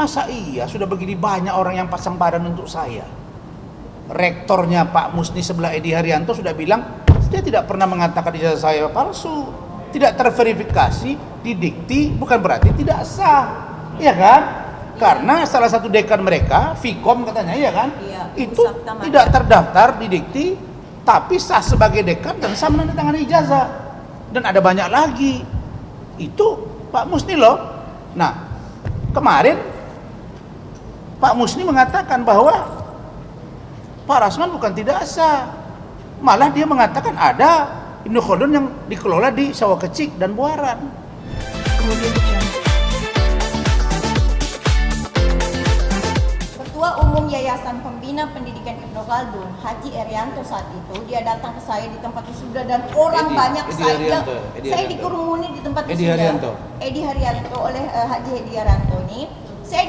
Masa iya sudah begini banyak orang yang pasang badan untuk saya. Rektornya Pak Musni sebelah Edi Haryanto sudah bilang dia tidak pernah mengatakan ijazah saya palsu, tidak terverifikasi, didikti, bukan berarti tidak sah, ya kan? Karena salah satu dekan mereka, Vkom katanya, ya kan? Itu tidak terdaftar didikti, tapi sah sebagai dekan dan sah menandatangani ijazah. Dan ada banyak lagi. Itu Pak Musni loh. Nah, kemarin Pak Musni mengatakan bahwa Pak Rasman bukan tidak sah, malah dia mengatakan ada Ibnu Khaldun yang dikelola di Sawah Kecik dan Buaran. Kemudian Ketua Umum Yayasan Pembina Pendidikan Ibnu Khaldun, Haji Erianto, saat itu dia datang ke saya di tempat wisuda dan orang banyak. Saya dikerumuni di tempat wisuda. Edi Haryanto oleh Haji Edi Haryanto ini. Saya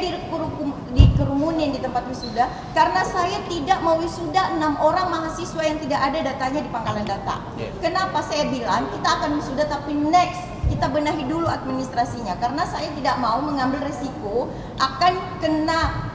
dikerumunin di tempat wisuda karena saya tidak mau wisuda 6 orang mahasiswa yang tidak ada datanya di pangkalan data. Kenapa saya bilang kita akan wisuda tapi next kita benahi dulu administrasinya, karena saya tidak mau mengambil resiko akan kena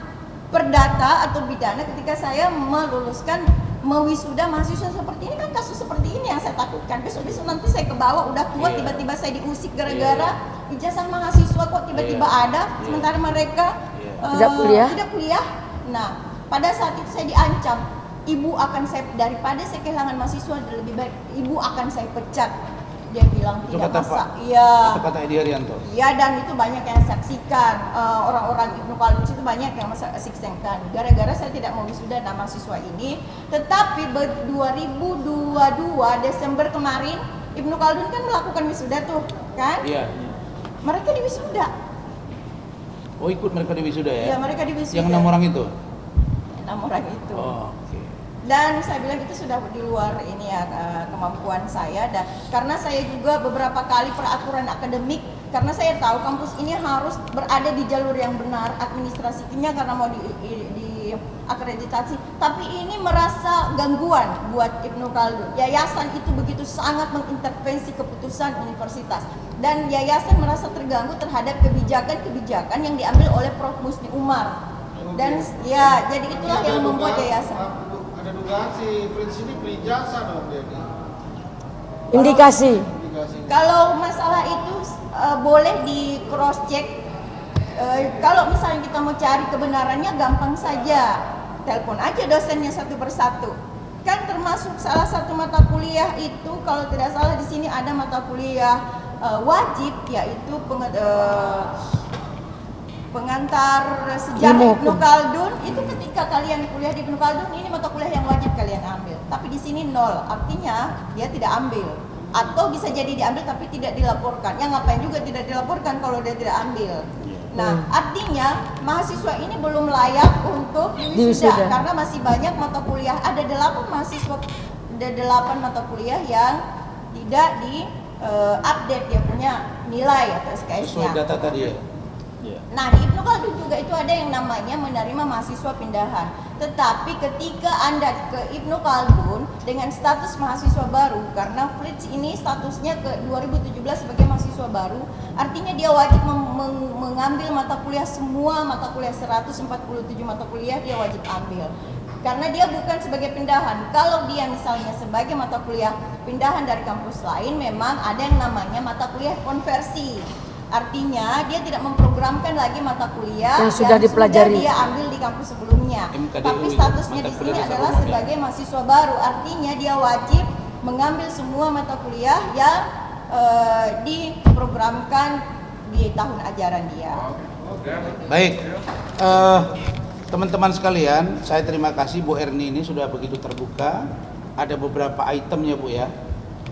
perdata atau pidana ketika saya meluluskan mewisuda mahasiswa seperti ini. Kan kasus seperti ini yang saya takutkan. Besok nanti saya ke bawah udah tua, tiba-tiba saya diusik gara-gara ijazah mahasiswa kok tiba-tiba ada, sementara mereka tidak kuliah. Nah, pada saat itu saya diancam, ibu akan saya, daripada saya kehilangan mahasiswa, lebih baik ibu akan saya pecat. Dia bilang itu tidak kata masa. Kata Edi Haryanto. Iya, dan itu banyak yang saksikan, orang-orang Ibnu Khaldun itu banyak yang saksikan. Gara-gara saya tidak mau wisuda dan mahasiswa ini, tetapi 2022 Desember kemarin Ibnu Khaldun kan melakukan wisuda tuh, kan? Iya. Mereka di wisuda. Oh, ikut mereka di wisuda ya? Iya, mereka di wisuda. Yang 6 orang itu? 6 orang itu. Oh, oke. Dan saya bilang itu sudah di luar ini ya, kemampuan saya, dan karena saya juga beberapa kali peraturan akademik, karena saya tahu kampus ini harus berada di jalur yang benar administrasinya karena mau di akreditasi, tapi ini merasa gangguan buat Ibnu Khaldun. Yayasan itu begitu sangat mengintervensi keputusan universitas, dan yayasan merasa terganggu terhadap kebijakan-kebijakan yang diambil oleh Prof. Musni Umar. Dan ya, jadi itulah yang membuat yayasan. Ada dugaan si Prince ini beli jasa dong dia. indikasi. Kalau masalah itu boleh di cross check. Kalau misalnya kita mau cari kebenarannya gampang saja, telepon aja dosennya satu persatu. Kan termasuk salah satu mata kuliah itu, kalau tidak salah di sini ada mata kuliah wajib, yaitu pengantar sejarah Ibnu Khaldun. Itu ketika kalian kuliah di Ibnu Khaldun, ini mata kuliah yang wajib kalian ambil. Tapi di sini nol, artinya dia tidak ambil. Atau bisa jadi diambil tapi tidak dilaporkan. Yang ngapain juga tidak dilaporkan kalau dia tidak ambil. Nah, artinya mahasiswa ini belum layak untuk diwisuda karena masih banyak mata kuliah. Ada 8 mahasiswa, ada 8 mata kuliah yang tidak di update dia punya nilai atau SKS-nya. Sesuai data tadi ya. Nah, di Ibnu Khaldun juga itu ada yang namanya menerima mahasiswa pindahan. Tetapi ketika Anda ke Ibnu Khaldun dengan status mahasiswa baru, karena Fritz ini statusnya ke 2017 sebagai mahasiswa baru, artinya dia wajib mengambil mata kuliah, semua mata kuliah 147 mata kuliah dia wajib ambil. Karena dia bukan sebagai pindahan. Kalau dia misalnya sebagai mata kuliah pindahan dari kampus lain, memang ada yang namanya mata kuliah konversi. Artinya dia tidak memprogramkan lagi mata kuliah yang sudah dipelajari, dia ambil di kampus sebelumnya. Tapi statusnya di sini adalah sebagai mahasiswa baru. Artinya dia wajib mengambil semua mata kuliah yang diprogramkan di tahun ajaran dia. Baik, teman-teman sekalian, saya terima kasih Bu Erni ini sudah begitu terbuka. Ada beberapa itemnya Bu ya,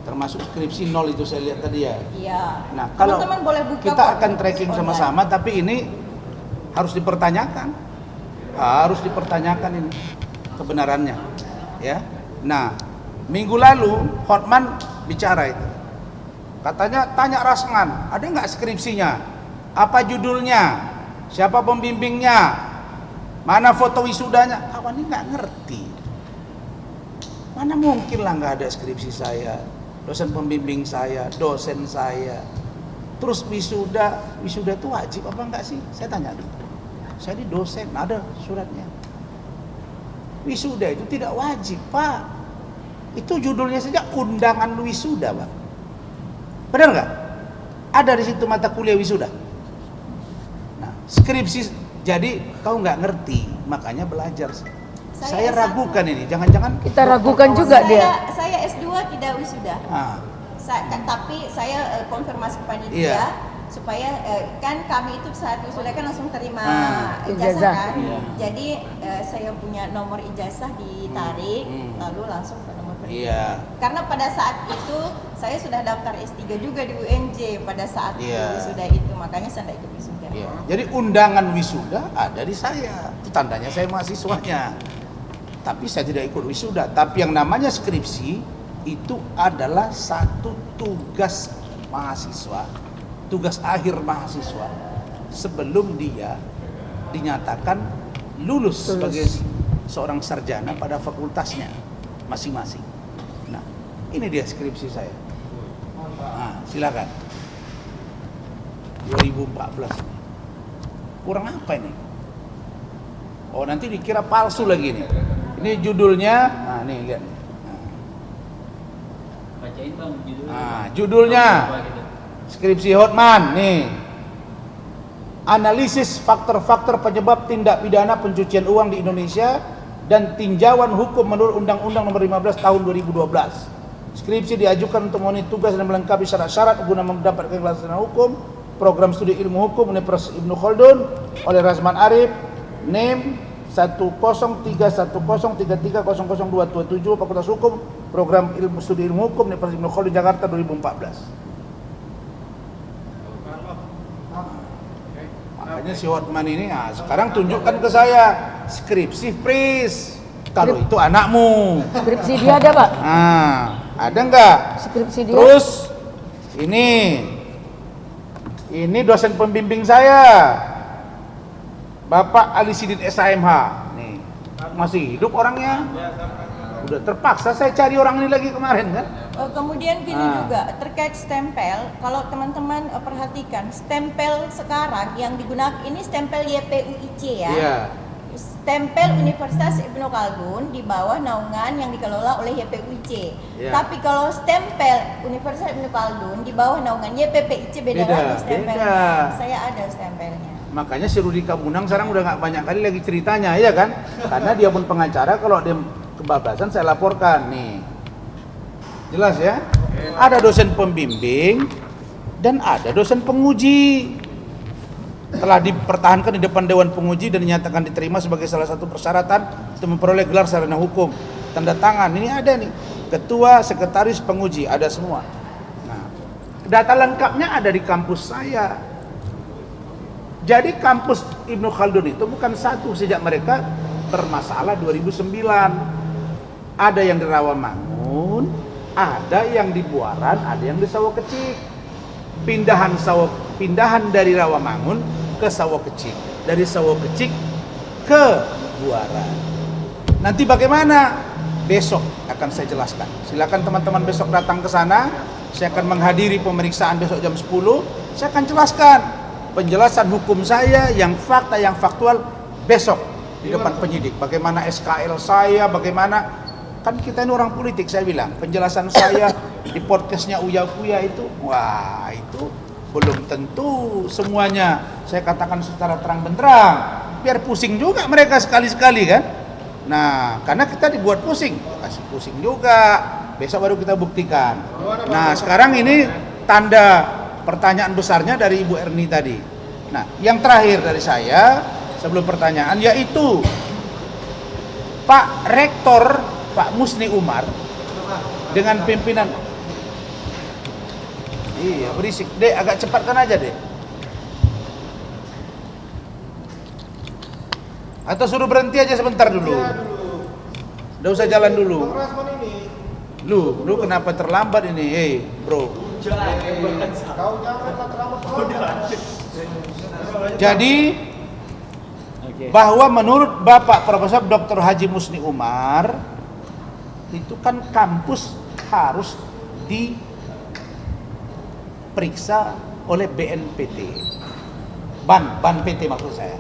termasuk skripsi 0 itu saya lihat tadi ya. Iya. Nah, kalau teman-teman boleh buka kita akan tracking sama-sama, tapi ini harus dipertanyakan, ini kebenarannya, ya. Nah, minggu lalu Hotman bicara itu, katanya tanya Rasman, ada nggak skripsinya, apa judulnya, siapa pembimbingnya, mana foto wisudanya. Kawan ini nggak ngerti, mana mungkin lah nggak ada skripsi saya, dosen pembimbing saya, dosen saya. Terus wisuda itu wajib apa enggak sih? Saya tanya dulu. Saya di dosen, ada suratnya. Wisuda itu tidak wajib, Pak. Itu judulnya saja undangan wisuda, Pak. Benar nggak? Ada di situ mata kuliah wisuda. Nah, skripsi, jadi kau nggak ngerti, makanya belajar. Saya S1. ragukan ini, jangan-jangan Kita ragukan juga dia. Saya S2 tidak wisuda. Ah, Tapi saya konfirmasi ke panitia Iya. supaya kan kami itu saat wisuda kan langsung terima Ijazah. ijazah kan. Iya. Jadi saya punya nomor ijazah ditarik, lalu langsung ke nomor pendidikan. iya. Karena pada saat itu saya sudah daftar S3 juga di UNJ pada saat Iya. wisuda itu, makanya saya tidak ikut wisuda. Iya. Jadi undangan wisuda ada di saya. Itu tandanya saya mahasiswanya. Tapi saya tidak ikut wisuda. Tapi yang namanya skripsi itu adalah satu tugas mahasiswa, tugas akhir mahasiswa sebelum dia dinyatakan lulus sebagai seorang sarjana pada fakultasnya masing-masing. Nah, ini dia skripsi saya. Nah, silakan. 2014. Kurang apa ini? Oh, nanti dikira palsu lagi nih. Ini judulnya. Nah, nih lihat. Bacain bang judulnya. Nah, judulnya Apa gitu? skripsi Hotman nih. Analisis faktor-faktor penyebab tindak pidana pencucian uang di Indonesia dan tinjauan hukum menurut Undang-Undang Nomor 15 Tahun 2012. Skripsi diajukan untuk memenuhi tugas dan melengkapi syarat-syarat guna mendapatkan sarjana hukum, program studi ilmu hukum Universitas Ibnu Khaldun oleh Rasman Arif, NIM 1031033000227 Fakultas Hukum, program ilmu studi ilmu hukum Universitas Ibnu Khaldun Jakarta 2014. Makanya si Hotman ini, nah, sekarang tunjukkan ke saya skripsi please. Kalau itu anakmu. Skripsi dia ada, Pak. Nah, ada nggak? Skripsi dia. Terus ini dosen pembimbing saya, Bapak Ali Sidin SHMH. Nih, masih hidup orangnya. Udah terpaksa saya cari orang ini lagi kemarin kan. Kemudian gini juga terkait stempel, kalau teman-teman perhatikan stempel sekarang yang digunakan ini stempel YPUIC ya. Iya. Stempel Universitas Ibnu Khaldun di bawah naungan yang dikelola oleh YPUIC. Iya. Tapi kalau stempel Universitas Ibnu Khaldun di bawah naungan YPPIC beda Beda, lagi stempelnya. beda. Saya ada stempelnya. Makanya si Rudi Kabunang sekarang udah nggak banyak kali lagi ceritanya, ya kan? Karena dia pun pengacara, kalau dia kebablasan saya laporkan nih. Jelas ya? Ada dosen pembimbing dan ada dosen penguji. Telah dipertahankan di depan Dewan Penguji dan dinyatakan diterima sebagai salah satu persyaratan untuk memperoleh gelar sarjana hukum. Tanda tangan, ini ada nih. Ketua, sekretaris, penguji, ada semua. Nah, data lengkapnya ada di kampus saya. Jadi kampus Ibnu Khaldun itu bukan satu sejak mereka bermasalah 2009. Ada yang di Rawamangun, ada yang di Buaran, ada yang di Sawah Kecil. Pindahan dari Rawamangun ke Sawah Kecil, dari Sawah Kecil ke Buaran. Nanti bagaimana? Besok akan saya jelaskan. Silakan teman-teman besok datang ke sana. Saya akan menghadiri pemeriksaan besok jam 10. Saya akan jelaskan penjelasan hukum saya yang fakta, yang faktual besok di depan penyidik. Bagaimana SKL saya, bagaimana, kan kita ini orang politik, saya bilang penjelasan saya di podcastnya Uya Kuya itu, wah itu belum tentu semuanya saya katakan secara terang benderang, biar pusing juga mereka sekali-sekali kan. Nah, karena kita dibuat pusing, kasih pusing juga, besok baru kita buktikan. Nah, sekarang ini tanda pertanyaan besarnya dari Ibu Erni tadi. Nah, yang terakhir dari saya sebelum pertanyaan yaitu Pak Rektor Pak Musni Umar dengan pimpinan. Iya, berisik. Dek, agak cepatkan aja, Dek. Atau suruh berhenti aja sebentar dulu. Udah usah jalan dulu. Bang Rasman ini, Lu kenapa terlambat ini? Hei, bro. kau janganlah terlambat. Jadi bahwa menurut Bapak Profesor Dr. Haji Musni Umar itu kan kampus harus diperiksa oleh BNPT, ban PT maksud saya.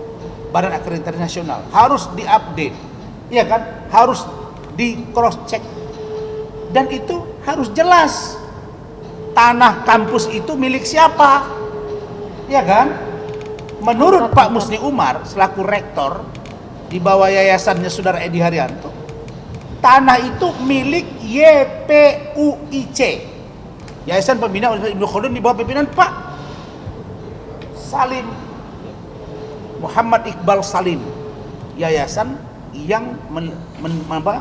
Badan Akreditasi Nasional, harus diupdate, ya kan? Harus di cross check, dan itu harus jelas tanah kampus itu milik siapa, ya kan? Menurut Pak Musni Umar selaku rektor di bawah yayasannya Saudara Edi Haryanto, tanah itu milik YPUIC, Yayasan Pembina Universitas Ibnu Khaldun, di bawah pimpinan Pak Salim Muhammad Iqbal Salim, yayasan yang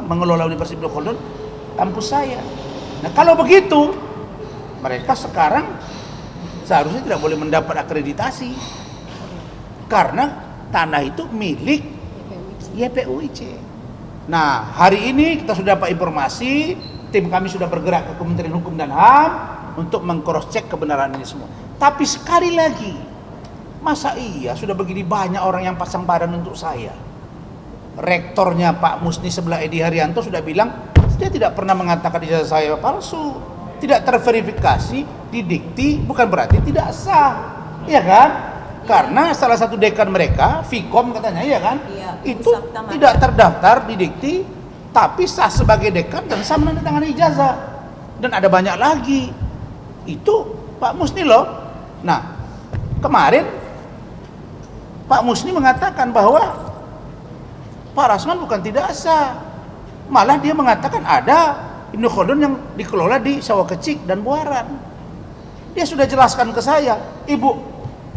mengelola Universitas Ibnu Khaldun, kampus saya. Nah, kalau begitu mereka sekarang seharusnya tidak boleh mendapat akreditasi karena tanah itu milik YPUIC. Nah, hari ini kita sudah dapat informasi, tim kami sudah bergerak ke Kementerian Hukum dan HAM untuk meng-cross check kebenaran ini semua. Tapi sekali lagi, masa iya sudah begini banyak orang yang pasang badan untuk saya? Rektornya Pak Musni sebelah Edi Haryanto sudah bilang dia tidak pernah mengatakan ijazah saya palsu, tidak terverifikasi, didikti, bukan berarti tidak sah, ya kan? Karena salah satu dekan mereka, Vkom katanya, ya kan? Iya, itu tidak terdaftar didikti, tapi sah sebagai dekan dan sah menandatangani ijazah. Dan ada banyak lagi. Itu Pak Musni loh. Nah, kemarin Pak Musni mengatakan bahwa Pak Rasman bukan tidak sah. Malah dia mengatakan ada Ibnu Khaldun yang dikelola di Sawah Kecik dan Buaran. Dia sudah jelaskan ke saya, Ibu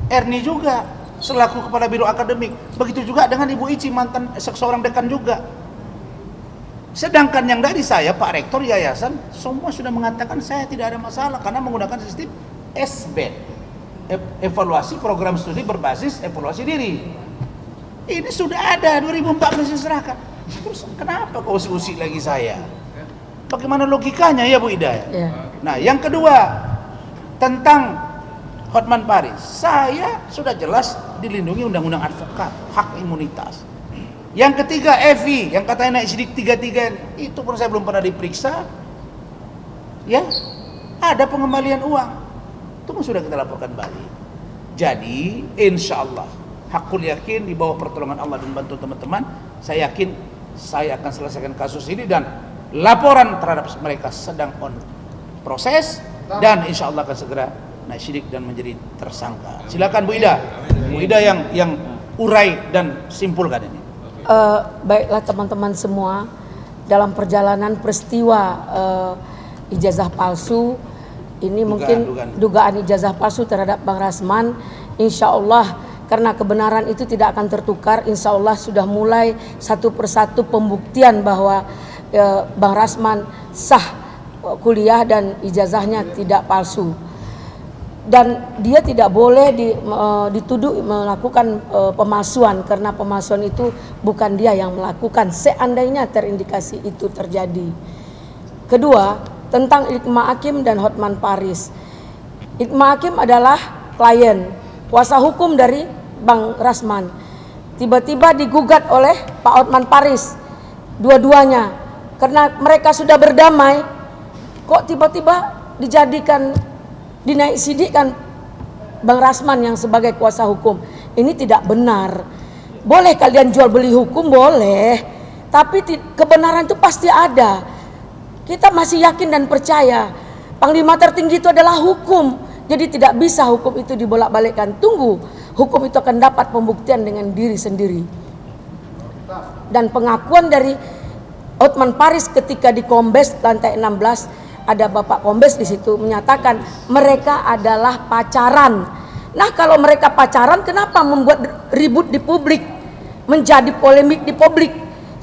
Erni juga selaku kepala biro akademik, begitu juga dengan Ibu Ici, mantan seorang dekan juga. Sedangkan yang dari saya, Pak Rektor Yayasan, semua sudah mengatakan saya tidak ada masalah karena menggunakan sistem SBED, evaluasi program studi berbasis evaluasi diri. Ini sudah ada 2014 diserahkan. Terus kenapa kau usik lagi saya? Bagaimana logikanya ya Bu Ida? Ya. Nah, yang kedua tentang Hotman Paris, saya sudah jelas dilindungi undang-undang advokat, hak imunitas. Yang ketiga Evi, yang katanya naik sidik 33, itu pun saya belum pernah diperiksa. Ya, ada pengembalian uang, itu pun sudah kita laporkan balik. Jadi, insya Allah, hakul yakin di bawah pertolongan Allah dan bantu teman-teman, saya yakin saya akan selesaikan kasus ini dan laporan terhadap mereka sedang on proses dan insya Allah akan segera naik sidik dan menjadi tersangka. Silakan Bu Ida. Bu Ida yang urai dan simpulkan ini. Baiklah teman-teman semua, dalam perjalanan peristiwa ijazah palsu ini, dugaan ijazah palsu terhadap Bang Rasman, insya Allah karena kebenaran itu tidak akan tertukar, insya Allah sudah mulai satu persatu pembuktian bahwa Bang Rasman sah kuliah dan ijazahnya tidak palsu. Dan dia tidak boleh dituduh melakukan pemalsuan karena pemalsuan itu bukan dia yang melakukan seandainya terindikasi itu terjadi. Kedua, tentang Ikma Hakim dan Hotman Paris. Ikma Hakim adalah klien, kuasa hukum dari Bang Rasman. Tiba-tiba digugat oleh Pak Hotman Paris, dua-duanya, karena mereka sudah berdamai, kok tiba-tiba dijadikan dinaik sidikkan Bang Rasman yang sebagai kuasa hukum. Ini tidak benar. Boleh kalian jual beli hukum, boleh, tapi kebenaran itu pasti ada. Kita masih yakin dan percaya Panglima tertinggi itu adalah hukum. Jadi tidak bisa hukum itu dibolak-balikkan. Tunggu, hukum itu akan dapat pembuktian dengan diri sendiri. Dan pengakuan dari Hotman Paris ketika di Kombes lantai 16, ada Bapak Kombes di situ menyatakan mereka adalah pacaran. Nah, kalau mereka pacaran, kenapa membuat ribut di publik, menjadi polemik di publik,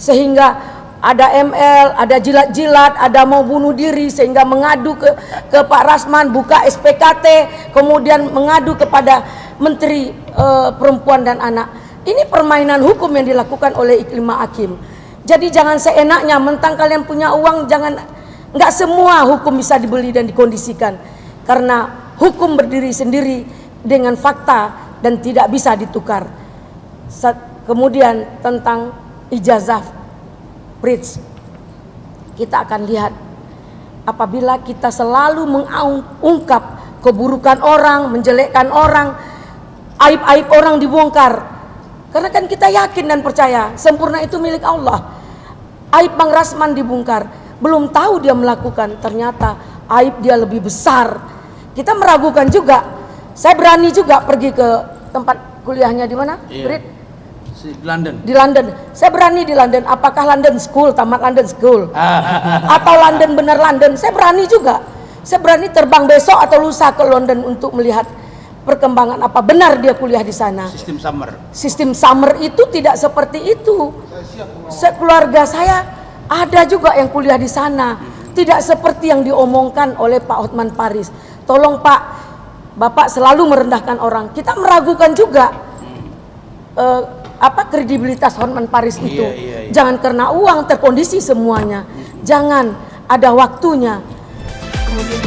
sehingga ada ML, ada jilat-jilat, ada mau bunuh diri, sehingga mengadu ke Pak Rasman, buka SPKT, kemudian mengadu kepada Menteri Perempuan dan Anak. Ini permainan hukum yang dilakukan oleh Ikma Hakim. Jadi jangan seenaknya, mentang kalian punya uang, jangan. Nggak semua hukum bisa dibeli dan dikondisikan, karena hukum berdiri sendiri dengan fakta dan tidak bisa ditukar. Kemudian tentang ijazah Prince, kita akan lihat apabila kita selalu mengungkap keburukan orang, menjelekkan orang, aib-aib orang dibongkar. Karena kan kita yakin dan percaya sempurna itu milik Allah. Aib Bang Rasman dibongkar, belum tahu dia melakukan, ternyata aib dia lebih besar. Kita meragukan juga. Saya berani juga pergi ke tempat kuliahnya di mana? Brit? Di London. Di London. Saya berani di London. Apakah London School, tamat London School? Atau London benar London? Saya berani juga. Saya berani terbang besok atau lusa ke London untuk melihat perkembangan apa benar dia kuliah di sana. Sistem summer. Sistem summer itu tidak seperti itu. Keluarga saya ada juga yang kuliah di sana. Tidak seperti yang diomongkan oleh Pak Hotman Paris. Tolong Pak, Bapak selalu merendahkan orang. Kita meragukan juga kredibilitas Hotman Paris itu. Iya. Jangan karena uang terkondisi semuanya. Jangan, ada waktunya. Kemudian